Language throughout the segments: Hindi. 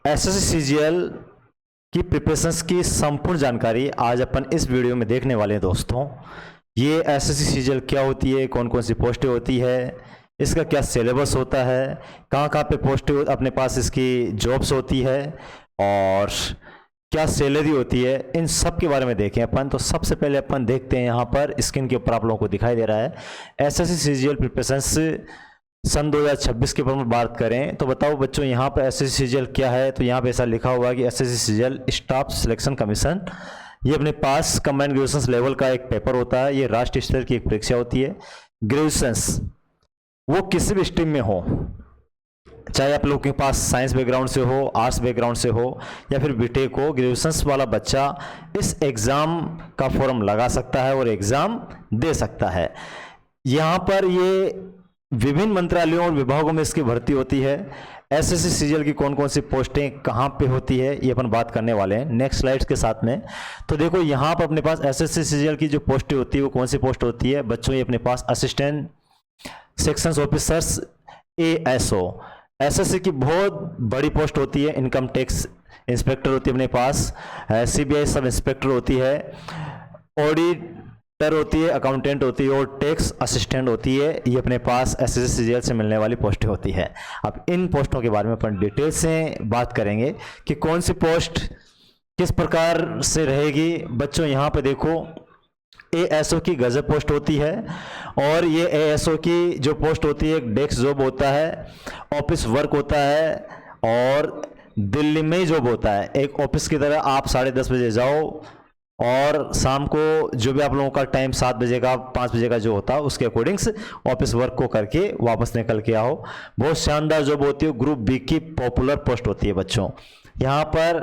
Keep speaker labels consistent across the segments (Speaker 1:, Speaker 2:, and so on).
Speaker 1: एसएससी सीजीएल की प्रिपरेशंस की संपूर्ण जानकारी आज अपन इस वीडियो में देखने वाले हैं दोस्तों। ये एसएससी सीजीएल क्या होती है, कौन कौन सी पोस्टें होती है, इसका क्या सिलेबस होता है, कहाँ कहाँ पे पोस्टें अपने पास इसकी जॉब्स होती है और क्या सैलरी होती है, इन सब के बारे में देखें अपन। तो सबसे पहले अपन देखते हैं, यहाँ पर स्क्रीन के ऊपर आप लोगों को दिखाई दे रहा है एसएससी सीजीएल प्रिपरेशंस सन 2026 के ऊपर में बात करें तो बताओ बच्चों, यहाँ पर एसएससी सीजीएल क्या है। तो यहाँ पे ऐसा लिखा हुआ है कि SSC CGL staff selection commission, ये अपने पास कंबाइंड ग्रेजुएशन लेवल का एक पेपर होता है। ये राष्ट्रीय स्तर की एक परीक्षा होती है। ग्रेजुएशन वो किसी भी स्ट्रीम में हो, चाहे आप लोगों के पास साइंस बैकग्राउंड से हो, आर्ट्स बैकग्राउंड से हो या फिर बीटेक हो, ग्रेजुएशन वाला बच्चा इस एग्ज़ाम का फॉर्म लगा सकता है और एग्ज़ाम दे सकता है। यहाँ पर ये विभिन्न मंत्रालयों और विभागों में इसकी भर्ती होती है। एसएससी सीजीएल की कौन कौन सी पोस्टें कहाँ पे होती है ये अपन बात करने वाले हैं नेक्स्ट स्लाइड्स के साथ में। तो देखो यहाँ पर अपने पास एसएससी सीजीएल की जो पोस्टें होती है वो कौन सी पोस्ट होती है बच्चों, ये अपने पास assistant sections officers ASO, SSC की बहुत बड़ी पोस्ट होती है। इनकम टैक्स इंस्पेक्टर होती है अपने पास, सीबीआई सब इंस्पेक्टर होती है, ऑडिटर होती है, अकाउंटेंट होती है और टैक्स असिस्टेंट होती है। ये अपने पास एसएससी सीजीएल से मिलने वाली पोस्टें होती है। अब इन पोस्टों के बारे में अपन डिटेल से बात करेंगे कि कौन सी पोस्ट किस प्रकार से रहेगी। बच्चों यहाँ पे देखो, एएसओ की गजब पोस्ट होती है और ये एएसओ की जो पोस्ट होती है एक डेस्क जॉब होता है, ऑफिस वर्क होता है और दिल्ली में ही जॉब होता है। एक ऑफिस की तरह आप 10:30 बजे जाओ और शाम को जो भी आप लोगों का टाइम 7 बजे का 5 बजे का जो होता है उसके अकॉर्डिंग्स ऑफिस वर्क को करके वापस निकल के आओ। बहुत शानदार जॉब होती है। ग्रुप बी की पॉपुलर पोस्ट होती है बच्चों। यहाँ पर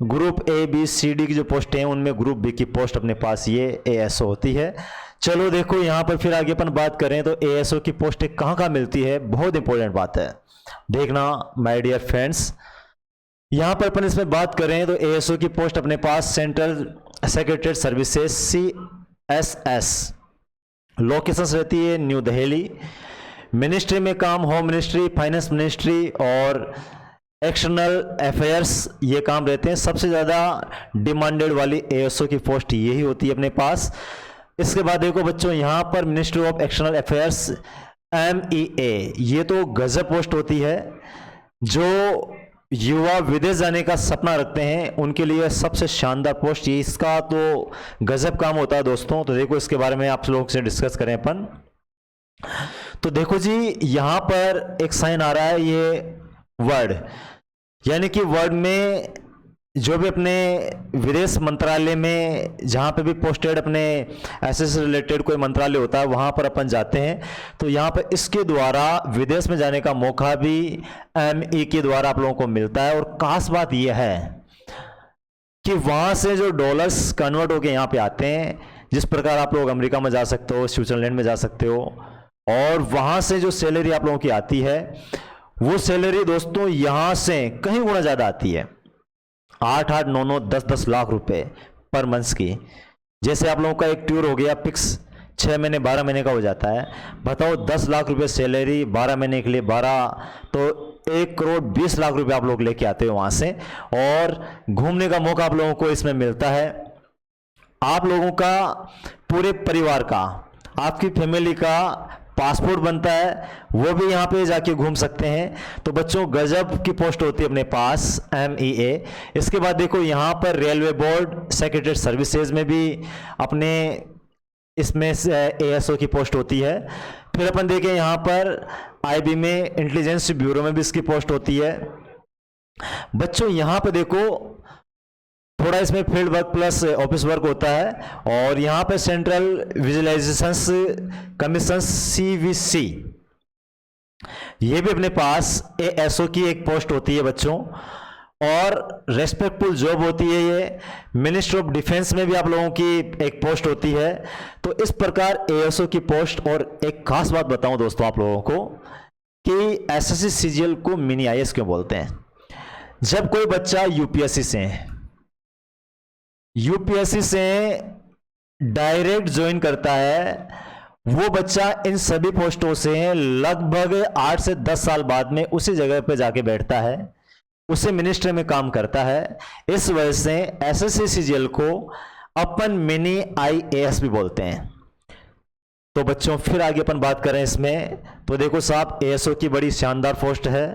Speaker 1: group A B C D की जो पोस्ट हैं उनमें ग्रुप बी की पोस्ट अपने पास ये एएसओ होती है। चलो देखो यहाँ पर फिर आगे अपन बात करें तो एएसओ की पोस्ट कहाँ कहाँ मिलती है, बहुत इंपॉर्टेंट बात है देखना माय डियर फ्रेंड्स। यहाँ पर अपन इसमें बात करें तो एएसओ की पोस्ट अपने पास central secretariat services CSS, locations रहती है न्यू दिल्ली। मिनिस्ट्री में काम होम मिनिस्ट्री, फाइनेंस मिनिस्ट्री और एक्सटर्नल अफेयर्स ये काम रहते हैं। सबसे ज़्यादा डिमांडेड वाली एएसओ की पोस्ट यही होती है अपने पास। इसके बाद देखो बच्चों, यहाँ पर ministry of external affairs MEA, ये तो गजब पोस्ट होती है। जो युवा विदेश जाने का सपना रखते हैं उनके लिए सबसे शानदार पोस्ट ये, इसका तो गजब काम होता है दोस्तों। तो देखो इसके बारे में आप लोगों से डिस्कस करें अपन। तो देखो जी, यहाँ पर एक साइन आ रहा है ये वर्ड, यानी कि वर्ड में जो भी अपने विदेश मंत्रालय में जहाँ पे भी पोस्टेड अपने एसएससी से रिलेटेड कोई मंत्रालय होता है वहाँ पर अपन जाते हैं तो यहाँ पर इसके द्वारा विदेश में जाने का मौका भी ME के द्वारा आप लोगों को मिलता है। और खास बात यह है कि वहाँ से जो डॉलर्स कन्वर्ट होके यहाँ पे आते हैं, जिस प्रकार आप लोग अमेरिका में जा सकते हो, स्विट्जरलैंड में जा सकते हो, और वहाँ से जो सैलरी आप लोगों की आती है वो सैलरी दोस्तों यहाँ से कहीं गुना ज़्यादा आती है। 8-8, 9-9, 10-10 लाख रुपए पर मंथ की। जैसे आप लोगों का एक टूर हो गया फिक्स 6 महीने 12 महीने का हो जाता है, बताओ 10 लाख रुपए सैलरी 12 महीने के लिए 12 तो 1 करोड़ 20 लाख रुपए आप लोग लेके आते हो वहाँ से। और घूमने का मौका आप लोगों को इसमें मिलता है। आप लोगों का पूरे परिवार का, आपकी फैमिली का पासपोर्ट बनता है, वो भी यहाँ पे जाके घूम सकते हैं। तो बच्चों गजब की पोस्ट होती है अपने पास MEA। इसके बाद देखो यहाँ पर रेलवे बोर्ड सेक्रेटरीट सर्विसेज में भी अपने इसमें ASO की पोस्ट होती है। फिर अपन देखें यहाँ पर IB में इंटेलिजेंस ब्यूरो में भी इसकी पोस्ट होती है। बच्चों यहाँ पे देखो थोड़ा इसमें field work plus office work होता है। और यहाँ पे सेंट्रल विजुअलाइजेशन कमीशन CVC, ये भी अपने पास ASO की एक पोस्ट होती है बच्चों और रेस्पेक्टफुल जॉब होती है ये। मिनिस्ट्री ऑफ डिफेंस में भी आप लोगों की एक पोस्ट होती है। तो इस प्रकार ASO की पोस्ट। और एक खास बात बताऊं दोस्तों आप लोगों को कि एसएससी सीजीएल को मिनी IAS क्यों बोलते हैं। जब कोई बच्चा यूपीएससी से डायरेक्ट ज्वाइन करता है, वो बच्चा इन सभी पोस्टों से लगभग 8 से 10 साल बाद में उसी जगह पे जाके बैठता है। उसे मिनिस्ट्री में काम करता है। इस वजह से एसएससी सीजीएल को अपन मिनी आईएएस भी बोलते हैं। तो बच्चों फिर आगे अपन बात करें इसमें, तो देखो साहब एएसओ की बड़ी शानदार पोस्ट है।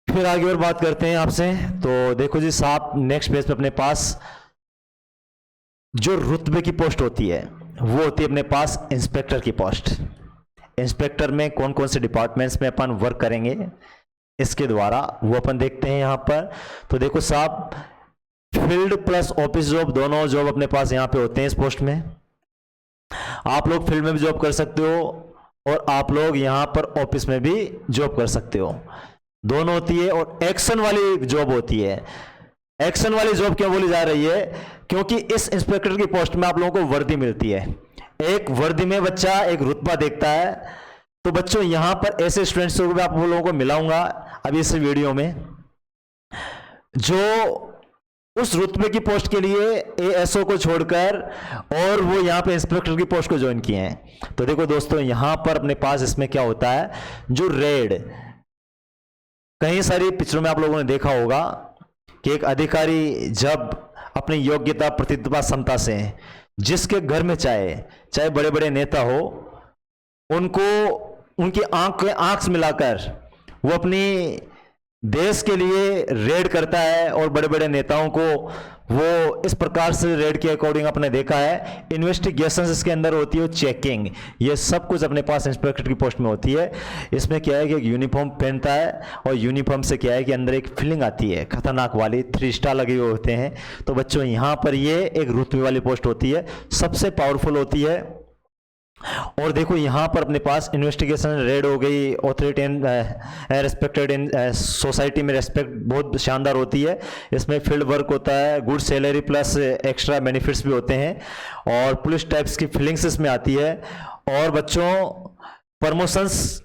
Speaker 1: फिर आगे और बात करते हैं आपसे। तो देखो जी साहब नेक्स्ट पेज पे अपने पास जो रुतबे की पोस्ट होती है वो होती है अपने पास इंस्पेक्टर की पोस्ट। इंस्पेक्टर में कौन कौन से डिपार्टमेंट्स में अपन वर्क करेंगे इसके द्वारा वो अपन देखते हैं यहां पर। तो देखो साहब फील्ड प्लस ऑफिस जॉब दोनों जॉब अपने पास यहां पे होते हैं इस पोस्ट में। आप लोग फील्ड में भी जॉब कर सकते हो और आप लोग यहां पर ऑफिस में भी जॉब कर सकते हो, दोनों होती है। और एक्शन वाली जॉब होती है। एक्शन वाली जॉब क्यों बोली जा रही है? क्योंकि इस इंस्पेक्टर की पोस्ट में आप लोगों को वर्दी मिलती है। एक वर्दी में बच्चा एक रुतबा देखता है। तो बच्चों यहां पर ऐसे स्टूडेंट्स को भी आप लोगों को मिलाऊंगा अभी इस वीडियो में जो उस रुतबे की पोस्ट के लिए एएसओ को छोड़कर और वो यहां पे इंस्पेक्टर की पोस्ट को ज्वाइन किए हैं। तो देखो दोस्तों यहां पर अपने पास इसमें क्या होता है, जो रेड कई सारी पिक्चरों में आप लोगों ने देखा होगा कि एक अधिकारी जब अपनी योग्यता प्रतिभा क्षमता से जिसके घर में चाहे बड़े बड़े नेता हो उनको उनकी आंख मिलाकर वो अपनी देश के लिए रेड करता है और बड़े बड़े नेताओं को वो इस प्रकार से रेड के अकॉर्डिंग आपने देखा है। इन्वेस्टिगेशन इसके अंदर होती है, चेकिंग, ये सब कुछ अपने पास इंस्पेक्टर की पोस्ट में होती है। इसमें क्या है कि एक यूनिफॉर्म पहनता है और यूनिफॉर्म से क्या है कि अंदर एक फीलिंग आती है खतरनाक वाली, 3 स्टार लगे हुए होते हैं। तो बच्चों यहाँ पर ये एक रुतबे वाली पोस्ट होती है, सबसे पावरफुल होती है। और देखो यहां पर अपने पास इन्वेस्टिगेशन रेड हो गई, authority and respected in society में रेस्पेक्ट बहुत शानदार होती है। इसमें फील्ड वर्क होता है, good salary plus extra benefits भी होते हैं और पुलिस टाइप्स की फीलिंग्स इसमें आती है। और बच्चों प्रमोशंस,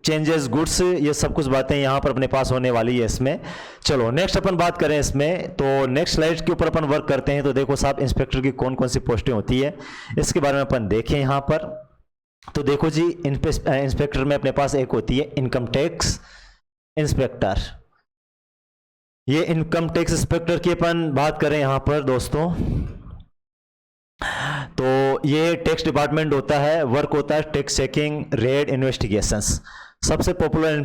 Speaker 1: चेंजेस, गुड्स, ये सब कुछ बातें यहाँ पर अपने पास होने वाली है इसमें। चलो नेक्स्ट अपन बात करें इसमें, तो नेक्स्ट स्लाइड के ऊपर अपन वर्क करते हैं। तो देखो साहब इंस्पेक्टर की कौन कौन सी पोस्टें होती है इसके बारे में अपन देखें यहाँ पर। तो देखो जी इंस्पेक्टर में अपने पास एक होती है इनकम टैक्स इंस्पेक्टर। ये इनकम टैक्स इंस्पेक्टर की अपन बात करें यहाँ पर दोस्तों, तो ये टैक्स डिपार्टमेंट होता है, वर्क होता है टैक्स चेकिंग, रेड, इन्वेस्टिगेशंस। सबसे पॉपुलर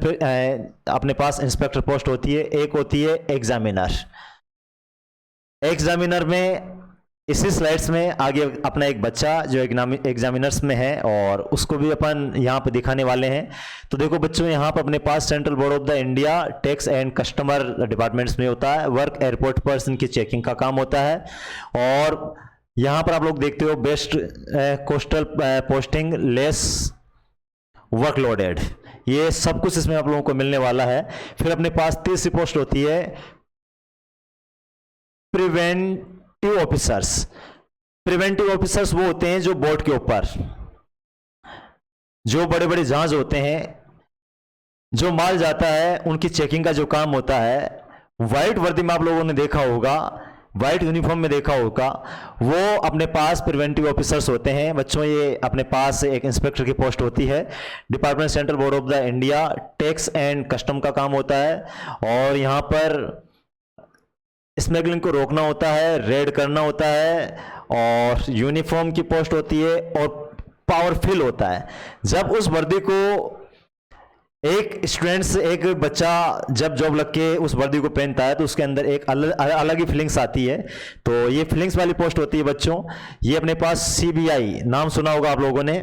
Speaker 1: अपने पास इंस्पेक्टर पोस्ट होती है। एक होती है एग्जामिनर। एग्जामिनर में इसी स्लाइड्स में आगे अपना एक बच्चा जो एग्जामिनर्स में है और उसको भी अपन यहाँ पे दिखाने वाले हैं। तो देखो बच्चों यहाँ पर अपने पास central board of the India tax and customer departments में होता है। वर्क एयरपोर्ट पर इनकी चेकिंग का काम होता है। और यहां पर आप लोग देखते हो बेस्ट कोस्टल पोस्टिंग, लेस वर्कलोडेड, ये सब कुछ इसमें आप लोगों को मिलने वाला है। फिर अपने पास तीसरी पोस्ट होती है प्रिवेंटिव ऑफिसर्स। प्रिवेंटिव ऑफिसर्स वो होते हैं जो बोर्ड के ऊपर जो बड़े बड़े जहाज होते हैं, जो माल जाता है उनकी चेकिंग का जो काम होता है। व्हाइट वर्दी में आप लोगों ने देखा होगा, व्हाइट यूनिफॉर्म में देखा होगा, वो अपने पास प्रिवेंटिव ऑफिसर्स होते हैं। बच्चों ये अपने पास एक इंस्पेक्टर की पोस्ट होती है। Department central board of the India tax and custom का काम होता है और यहाँ पर स्मगलिंग को रोकना होता है, रेड करना होता है। और यूनिफॉर्म की पोस्ट होती है और पावरफुल होता है। जब उस वर्दी को एक स्टूडेंट्स, एक बच्चा जब जॉब लग के उस वर्दी को पहनता है तो उसके अंदर एक अलग ही फीलिंग्स आती है। तो ये फीलिंग्स वाली पोस्ट होती है बच्चों। ये अपने पास सीबीआई नाम सुना होगा आप लोगों ने,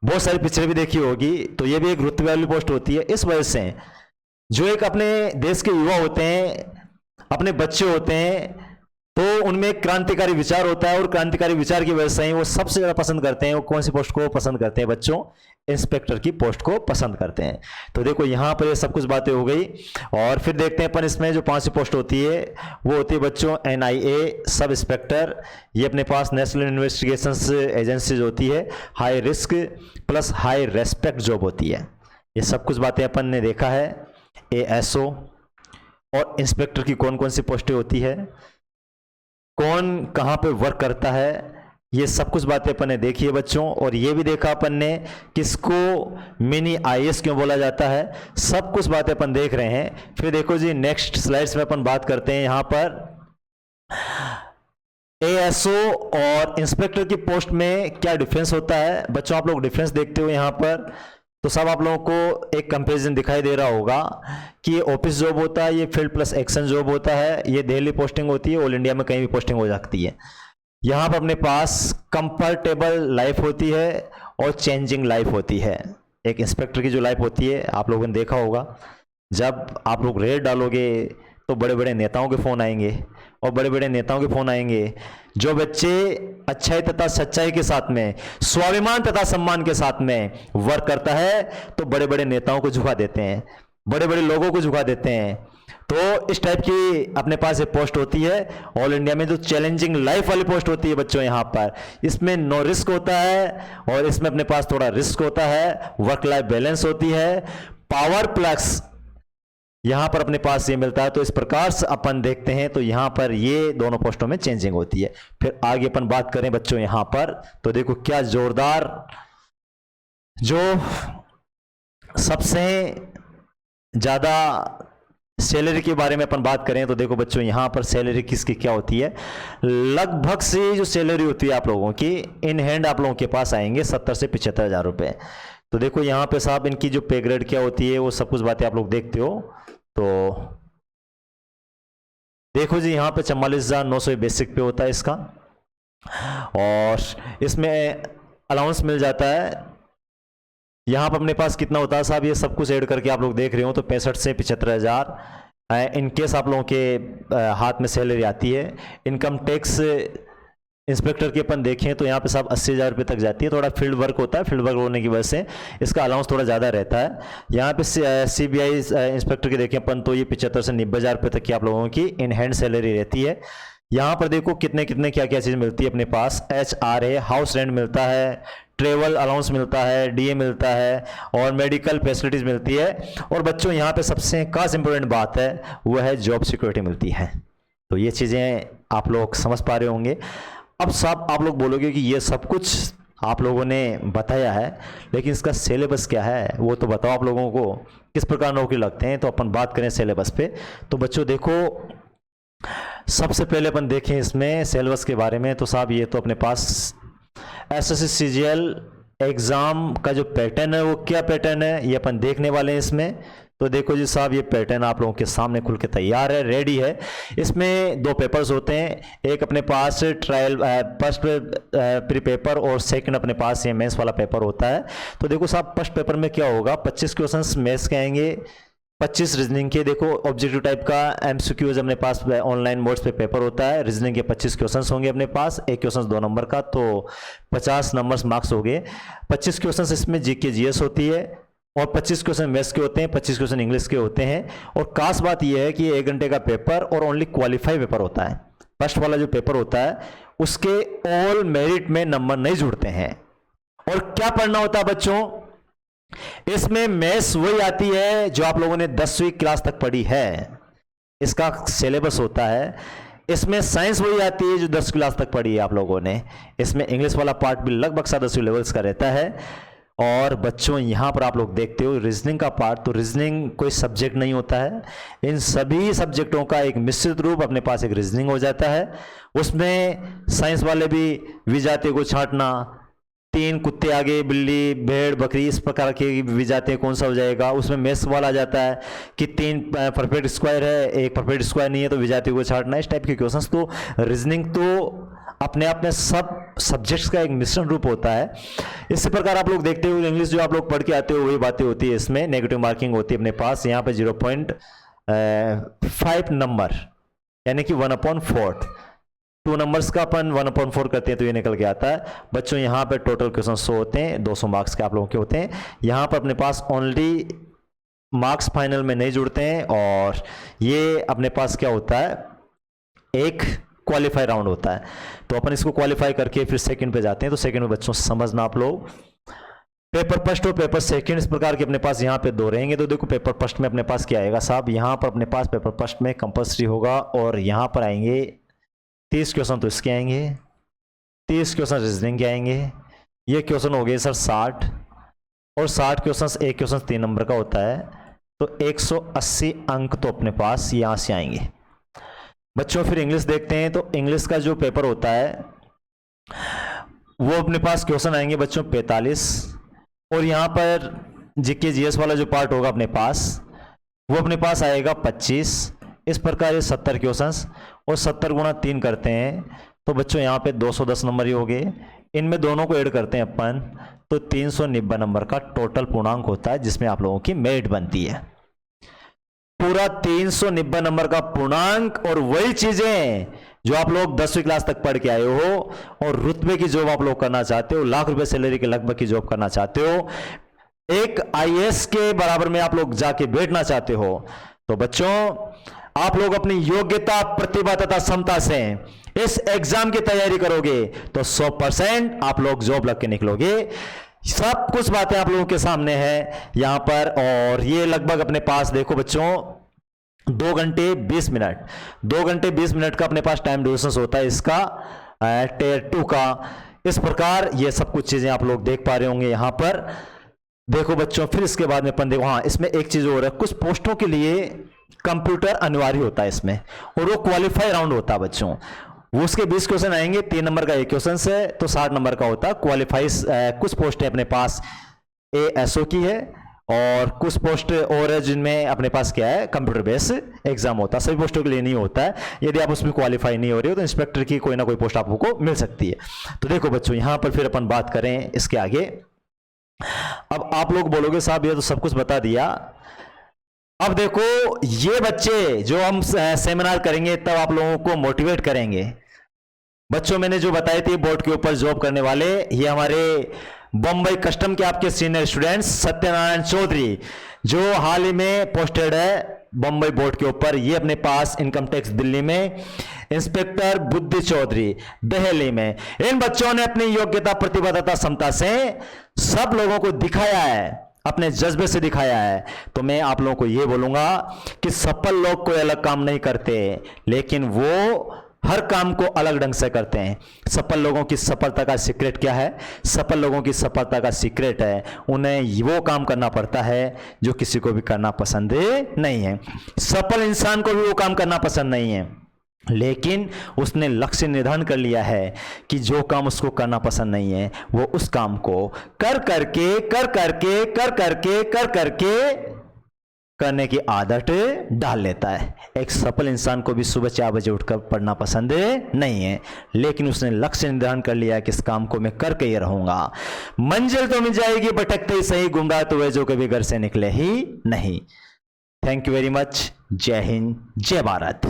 Speaker 1: बहुत सारी पिक्चर भी देखी होगी। तो ये भी एक रुतबे वाली पोस्ट होती है। इस वजह से जो एक अपने देश के युवा होते हैं, अपने बच्चे होते हैं, तो उनमें एक क्रांतिकारी विचार होता है और क्रांतिकारी विचार की वजह से ही वो सबसे ज्यादा पसंद करते हैं। वो कौन सी पोस्ट को पसंद करते हैं बच्चों? इंस्पेक्टर की पोस्ट को पसंद करते हैं। तो देखो यहां पर ये सब कुछ बातें हो गई। और फिर देखते हैं अपन इसमें जो 5वीं पोस्ट होती है वो होती है बच्चों एनआईए सब इंस्पेक्टर। ये अपने पास नेशनल इन्वेस्टिगेशंस एजेंसी होती है, high risk plus high respect job होती है। ये सब कुछ बातें अपन ने देखा है। एएसओ और इंस्पेक्टर की कौन कौन सी पोस्टें होती है, कौन कहां पे वर्क करता है, ये सब कुछ बातें अपन ने देखी है बच्चों, और ये भी देखा अपन ने किसको मिनी आईएएस क्यों बोला जाता है, सब कुछ बातें अपन देख रहे हैं। फिर देखो जी नेक्स्ट स्लाइड्स में अपन बात करते हैं यहाँ पर एएसओ और इंस्पेक्टर की पोस्ट में क्या डिफरेंस होता है। बच्चों आप लोग डिफरेंस देखते हो यहाँ पर, तो सब आप लोगों को एक कंपैरिजन दिखाई दे रहा होगा कि ये ऑफिस जॉब होता है, ये फील्ड प्लस एक्शन जॉब होता है, ये दिल्ली पोस्टिंग होती है, ऑल इंडिया में कहीं भी पोस्टिंग हो जाती है। यहाँ पर अपने पास कंफर्टेबल लाइफ होती है और चेंजिंग लाइफ होती है। एक इंस्पेक्टर की जो लाइफ होती है आप लोगों ने देखा होगा, जब आप लोग रेड डालोगे तो बड़े बड़े नेताओं के फ़ोन आएंगे, और बड़े बड़े नेताओं के फ़ोन आएंगे। जो बच्चे अच्छाई तथा सच्चाई के साथ में, स्वाभिमान तथा सम्मान के साथ में वर्क करता है तो बड़े बड़े नेताओं को झुका देते हैं, बड़े बड़े लोगों को झुका देते हैं। तो इस टाइप की अपने पास एक पोस्ट होती है ऑल इंडिया में, जो चैलेंजिंग लाइफ वाली पोस्ट होती है बच्चों। यहाँ पर इसमें नो रिस्क होता है और इसमें अपने पास थोड़ा रिस्क होता है, वर्क लाइफ बैलेंस होती है, पावर प्लस यहां पर अपने पास ये मिलता है। तो इस प्रकार से अपन देखते हैं, तो यहां पर ये दोनों पोस्टों में चेंजिंग होती है। फिर आगे अपन बात करें बच्चों यहां पर, तो देखो क्या जोरदार, जो सबसे ज्यादा सैलरी के बारे में अपन बात करें तो देखो बच्चों यहां पर सैलरी किसकी क्या होती है। लगभग से जो सैलरी होती है आप लोगों की इन हैंड आप लोगों के पास आएंगे 70 से 75 हजार रुपए। तो देखो यहाँ पे साहब इनकी जो पे ग्रेड क्या होती है वो सब कुछ बातें आप लोग देखते हो। तो देखो जी यहाँ पे 44,900 बेसिक पे होता है इसका, और इसमें अलाउंस मिल जाता है। यहाँ पर अपने पास कितना होता है साहब, ये सब कुछ ऐड करके आप लोग देख रहे हो तो 65 से 75 हजार इनकेस आप लोगों के हाथ में सैलरी आती है। इनकम टैक्स इंस्पेक्टर की अपन देखें तो यहाँ पे साहब 80,000 रुपये तक जाती है। थोड़ा फील्ड वर्क होता है, फील्ड वर्क होने की वजह से इसका अलाउंस थोड़ा ज़्यादा रहता है। यहाँ पे सीबीआई इंस्पेक्टर की देखें अपन तो ये 75 से 90,000 रुपये तक की आप लोगों की इन हैंड सैलरी रहती है। यहाँ पर देखो कितने कितने क्या क्या चीज़ मिलती है अपने पास, HRA हाउस रेंट मिलता है, ट्रेवल अलाउंस मिलता है, DA मिलता है, और मेडिकल फैसिलिटीज़ मिलती है। और बच्चों यहाँ पे सबसे खास इंपॉर्टेंट बात है वो है जॉब सिक्योरिटी मिलती है। तो ये चीज़ें आप लोग समझ पा रहे होंगे। अब सब आप लोग बोलोगे कि ये सब कुछ आप लोगों ने बताया है, लेकिन इसका सिलेबस क्या है वो तो बताओ आप लोगों को, किस प्रकार नौकरी लगते हैं। तो अपन बात करें सिलेबस पे, तो बच्चों देखो सबसे पहले अपन देखें इसमें सिलेबस के बारे में। तो साहब ये तो अपने पास SSC CGL एग्ज़ाम का जो पैटर्न है वो क्या पैटर्न है ये अपन देखने वाले हैं इसमें। तो देखो जी साहब ये पैटर्न आप लोगों के सामने खुल के तैयार है, रेडी है। इसमें 2 पेपर्स होते हैं, एक अपने पास ट्रायल फर्स्ट प्री पेपर और सेकंड अपने पास ये मेंस वाला पेपर होता है। तो देखो साहब फर्स्ट पेपर में क्या होगा, 25 क्वेश्चंस मैथ्स के आएंगे, 25 रीजनिंग के। देखो ऑब्जेक्टिव टाइप का MCQs अपने पास ऑनलाइन मोड्स पे पेपर होता है। रीजनिंग के 25 क्वेश्चंस होंगे अपने पास, एक क्वेश्चन 2 नंबर का, तो 50 नंबर्स मार्क्स हो गए। 25 क्वेश्चंस इसमें GK GS होती है, और 25 क्वेश्चन मैथ्स के होते हैं, 25 क्वेश्चन इंग्लिश के होते हैं। और खास बात यह है कि 1 घंटे का पेपर और ओनली क्वालिफाई पेपर होता है। फर्स्ट वाला जो पेपर होता है उसके ऑल मेरिट में नंबर नहीं जुड़ते हैं। और क्या पढ़ना होता है बच्चों, इसमें मैथ्स वही आती है जो आप लोगों ने 10वीं क्लास तक पढ़ी है, इसका सिलेबस होता है। इसमें साइंस वही आती है जो 10 क्लास तक पढ़ी है आप लोगों ने। इसमें इंग्लिश वाला पार्ट भी लगभग 10वीं लेवल्स का रहता है। और बच्चों यहाँ पर आप लोग देखते हो रीजनिंग का पार्ट, तो रीजनिंग कोई सब्जेक्ट नहीं होता है, इन सभी सब्जेक्टों का एक मिश्रित रूप अपने पास एक रीजनिंग हो जाता है। उसमें साइंस वाले भी विजातीय को छांटना, 3 कुत्ते आगे बिल्ली भेड़ बकरी इस प्रकार के विजातीय कौन सा हो जाएगा। उसमें मैथ्स वाला आ जाता है कि 3 परफेक्ट स्क्वायर है, 1 परफेक्ट स्क्वायर नहीं है तो विजातीय को छांटना, इस टाइप के क्वेश्चंस। तो रीजनिंग तो अपने आप में सब सब्जेक्ट्स का एक मिश्रण रूप होता है। इसी प्रकार आप लोग देखते हो इंग्लिश जो आप लोग पढ़ के आते हो वही बातें होती है। इसमें नेगेटिव मार्किंग होती है अपने पास, यहाँ पे 0.5 नंबर यानी कि 1/4, 2 नंबर्स का अपन 1/4 करते हैं तो ये निकल के आता है। बच्चों यहाँ पे टोटल क्वेश्चन 100 होते हैं, 200 मार्क्स के आप लोगों के होते हैं। यहाँ पर अपने पास ओनली मार्क्स फाइनल में नहीं जुड़ते हैं, और ये अपने पास क्या होता है, एक क्वालिफाई राउंड होता है। तो अपन इसको क्वालिफाई करके फिर सेकंड पे जाते हैं। तो सेकंड में बच्चों समझना आप लोग, पेपर फर्स्ट और पेपर सेकंड इस प्रकार के अपने पास यहाँ पे 2 रहेंगे। तो देखो पेपर फर्स्ट में अपने पास क्या आएगा साहब, यहाँ पर अपने पास पेपर फर्स्ट में कंपल्सरी होगा, और यहाँ पर आएंगे 30 क्वेश्चन तो इसके आएंगे, 30 क्वेश्चन रीजनिंग के आएंगे। ये क्वेश्चन हो गए सर 60, और 60 क्वेश्चन, एक क्वेश्चन 3 नंबर का होता है, तो 180 अंक तो अपने पास यहां से आएंगे बच्चों। फिर इंग्लिश देखते हैं, तो इंग्लिश का जो पेपर होता है वो अपने पास क्वेश्चन आएंगे बच्चों 45, और यहां पर जीके जीएस वाला जो पार्ट होगा अपने पास वो अपने पास आएगा 25। इस प्रकार ये 70 क्वेश्चंस, और 70 गुणा 3 करते हैं तो बच्चों यहाँ पे 210 नंबर ही हो गए। इनमें दोनों को ऐड करते हैं अपन, तो 390 नंबर का टोटल पूर्णांक होता है, जिसमें आप लोगों की मेरिट बनती है। पूरा 390 नंबर का पूर्णांक, और वही चीजें जो आप लोग 10वीं क्लास तक पढ़ के आए हो, और रुतबे की जॉब आप लोग करना चाहते हो, लाख रुपए सैलरी के लगभग की जॉब करना चाहते हो, एक आईएएस के बराबर में आप लोग जाके बैठना चाहते हो, तो बच्चों आप लोग अपनी योग्यता, प्रतिभा तथा क्षमता से इस एग्जाम की तैयारी करोगे तो 100% आप लोग जॉब लग के निकलोगे। सब कुछ बातें आप लोगों के सामने है यहां पर। और ये लगभग अपने पास देखो बच्चों 2 घंटे 20 मिनट, 2 घंटे 20 मिनट का अपने पास टाइम ड्यूरेशन होता है इसका टियर 2 का। इस प्रकार ये सब कुछ चीजें आप लोग देख पा रहे होंगे यहां पर। देखो बच्चों, फिर इसके बाद में अपन देखो, हाँ इसमें एक चीज और है, कुछ पोस्टों के लिए कंप्यूटर अनिवार्य होता है इसमें, और वो क्वालिफाई राउंड होता है बच्चों। वो उसके 20 क्वेश्चन आएंगे, 3 नंबर का एक क्वेश्चन से, तो 60 नंबर का होता है। क्वालिफाई कुछ पोस्ट है अपने पास एएसओ की है, और कुछ पोस्ट और है जिनमें अपने पास क्या है कंप्यूटर बेस्ड एग्जाम होता है। सभी पोस्टों के लिए नहीं होता है। यदि आप उसमें क्वालिफाई नहीं हो रहे हो तो इंस्पेक्टर की कोई ना कोई पोस्ट आपको मिल सकती है। तो देखो बच्चों, यहां पर फिर अपन बात करें इसके आगे। अब आप लोग बोलोगे साहब ये तो सब कुछ बता दिया, अब देखो ये बच्चे जो हम सेमिनार करेंगे तब आप लोगों को मोटिवेट करेंगे। बच्चों मैंने जो बताए थे बोर्ड के ऊपर जॉब करने वाले, ये हमारे बम्बई कस्टम के आपके सीनियर स्टूडेंट्स सत्यनारायण चौधरी, जो हाल ही में पोस्टेड है बम्बई बोर्ड के ऊपर। ये अपने पास इनकम टैक्स दिल्ली में, इंस्पेक्टर बुद्धि चौधरी दिल्ली में। इन बच्चों ने अपनी योग्यता, प्रतिभा तथा क्षमता से सब लोगों को दिखाया है, अपने जज्बे से दिखाया है। तो मैं आप लोगों को यह बोलूंगा कि सफल लोग कोई अलग काम नहीं करते, लेकिन वो हर काम को अलग ढंग से करते हैं। सफल लोगों की सफलता का सीक्रेट क्या है? सफल लोगों की सफलता का सीक्रेट है उन्हें वो काम करना पड़ता है जो किसी को भी करना पसंद नहीं है। सफल इंसान को भी वो काम करना पसंद नहीं है, लेकिन उसने लक्ष्य निर्धारण कर लिया है कि जो काम उसको करना पसंद नहीं है वो उस काम को कर करके करने की आदत डाल लेता है। एक सफल इंसान को भी सुबह 4 बजे उठकर पढ़ना पसंद नहीं है, लेकिन उसने लक्ष्य निर्धारण कर लिया है कि इस काम को मैं करके ही रहूंगा। मंजिल तो मिल जाएगी, भटकते ही सही, गुमराह तो वे जो कभी घर से निकले ही नहीं। Thank you very much. जय हिंद, जय भारत।